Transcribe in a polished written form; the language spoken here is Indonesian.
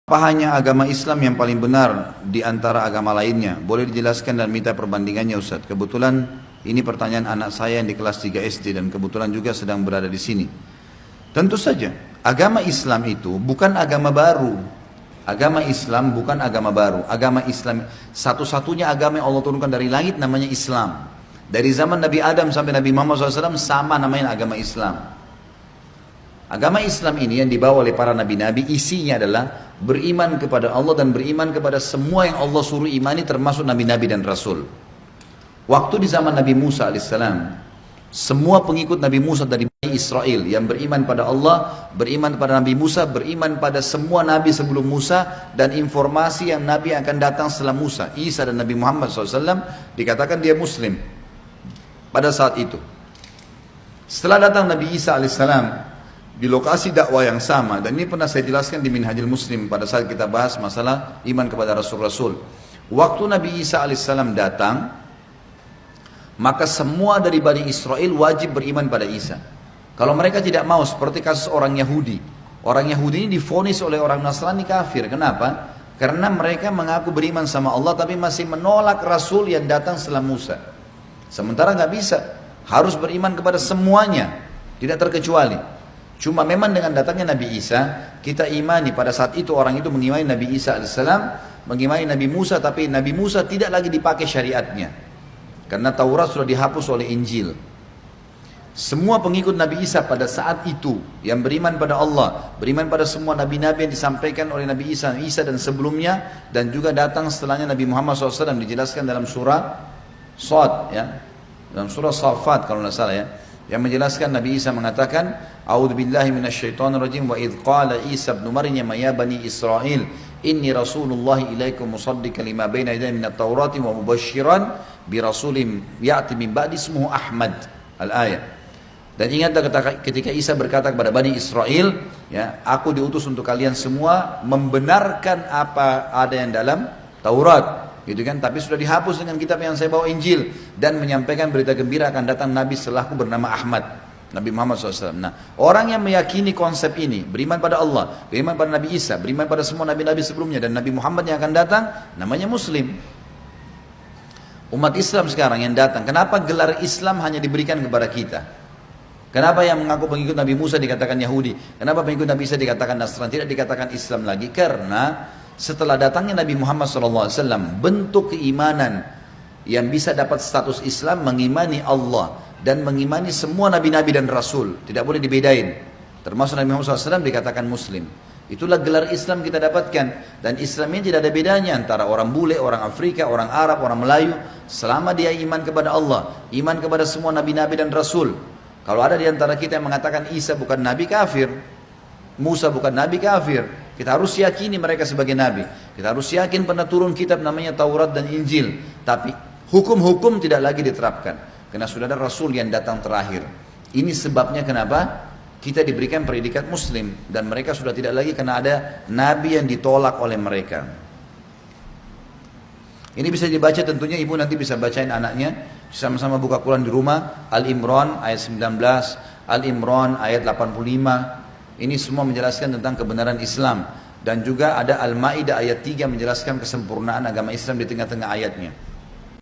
Apa hanya agama Islam yang paling benar di antara agama lainnya? Boleh dijelaskan dan minta perbandingannya Ustaz. Kebetulan ini pertanyaan anak saya yang di kelas 3 SD dan kebetulan juga sedang berada di sini. Tentu saja, agama Islam itu bukan agama baru. Agama Islam bukan agama baru. Agama Islam satu-satunya agama yang Allah turunkan dari langit namanya Islam. Dari zaman Nabi Adam sampai Nabi Muhammad SAW sama namanya agama Islam. Agama Islam ini yang dibawa oleh para nabi-nabi isinya adalah beriman kepada Allah dan beriman kepada semua yang Allah suruh imani termasuk nabi-nabi dan rasul. Waktu di zaman Nabi Musa alaihissalam, semua pengikut Nabi Musa dari Bani Israel yang beriman pada Allah, beriman pada Nabi Musa, beriman pada semua nabi sebelum Musa dan informasi yang nabi akan datang setelah Musa, Isa dan Nabi Muhammad SAW dikatakan dia Muslim pada saat itu. Setelah datang Nabi Isa alaihissalam di lokasi dakwah yang sama, dan ini pernah saya jelaskan di Minhajul Muslim pada saat kita bahas masalah iman kepada Rasul-Rasul. Waktu Nabi Isa alaihissalam datang, maka semua dari Bani Israel wajib beriman pada Isa. Kalau mereka tidak mau, seperti kasus orang Yahudi. Orang Yahudi ini divonis oleh orang Nasrani kafir. Kenapa? Karena mereka mengaku beriman sama Allah tapi masih menolak Rasul yang datang setelah Musa. Sementara nggak bisa, harus beriman kepada semuanya, tidak terkecuali. Cuma memang dengan datangnya Nabi Isa, kita imani pada saat itu orang itu mengimani Nabi Isa alaihissalam, mengimani Nabi Musa, tapi Nabi Musa tidak lagi dipakai syariatnya. Karena Taurat sudah dihapus oleh Injil. Semua pengikut Nabi Isa pada saat itu, yang beriman pada Allah, beriman pada semua nabi-nabi yang disampaikan oleh Nabi Isa dan sebelumnya, dan juga datang setelahnya Nabi Muhammad SAW, dijelaskan dalam surah Shad, ya, dalam surah Safat kalau tidak salah ya, yang menjelaskan Nabi Isa mengatakan, A'udzubillahi minasyaitonirrajim wa idz qala Isa ibn Maryam ya bani Israil inni rasulullah ilaikum musaddiqan lima baina yadayya minat taurati wa mubasysyiran bi rasulin ya'ti min ba'di ismuhu Ahmad al-ayat. Dan ingatlah ketika Isa berkata kepada Bani Israel, ya, aku diutus untuk kalian semua membenarkan apa ada yang dalam Taurat, gitu kan? Tapi sudah dihapus dengan kitab yang saya bawa, Injil, dan menyampaikan berita gembira akan datang Nabi setelahku bernama Ahmad, Nabi Muhammad SAW. Nah, orang yang meyakini konsep ini, beriman pada Allah, beriman pada Nabi Isa, beriman pada semua nabi-nabi sebelumnya dan Nabi Muhammad yang akan datang, namanya Muslim. Umat Islam sekarang yang datang, kenapa gelar Islam hanya diberikan kepada kita? Kenapa yang mengaku pengikut Nabi Musa dikatakan Yahudi? Kenapa pengikut Nabi Isa dikatakan Nasrani, tidak dikatakan Islam lagi? Karena setelah datangnya Nabi Muhammad SAW, bentuk keimanan yang bisa dapat status Islam mengimani Allah dan mengimani semua nabi-nabi dan rasul, tidak boleh dibedain. Termasuk Nabi Muhammad SAW dikatakan Muslim. Itulah gelar Islam kita dapatkan, dan Islam ini tidak ada bedanya antara orang bule, orang Afrika, orang Arab, orang Melayu, selama dia iman kepada Allah, iman kepada semua nabi-nabi dan rasul. Kalau ada di antara kita yang mengatakan Isa bukan nabi, kafir. Musa bukan nabi, kafir. Kita harus yakini mereka sebagai nabi. Kita harus yakin pernah turun kitab namanya Taurat dan Injil. Tapi hukum-hukum tidak lagi diterapkan, karena sudah ada Rasul yang datang terakhir. Ini sebabnya kenapa kita diberikan predikat Muslim, dan mereka sudah tidak lagi karena ada nabi yang ditolak oleh mereka. Ini bisa dibaca, tentunya ibu nanti bisa bacain anaknya, sama-sama buka Quran di rumah. Al-Imran ayat 19, Al-Imran ayat 85. Ini semua menjelaskan tentang kebenaran Islam. Dan juga ada Al-Ma'idah ayat 3 menjelaskan kesempurnaan agama Islam di tengah-tengah ayatnya.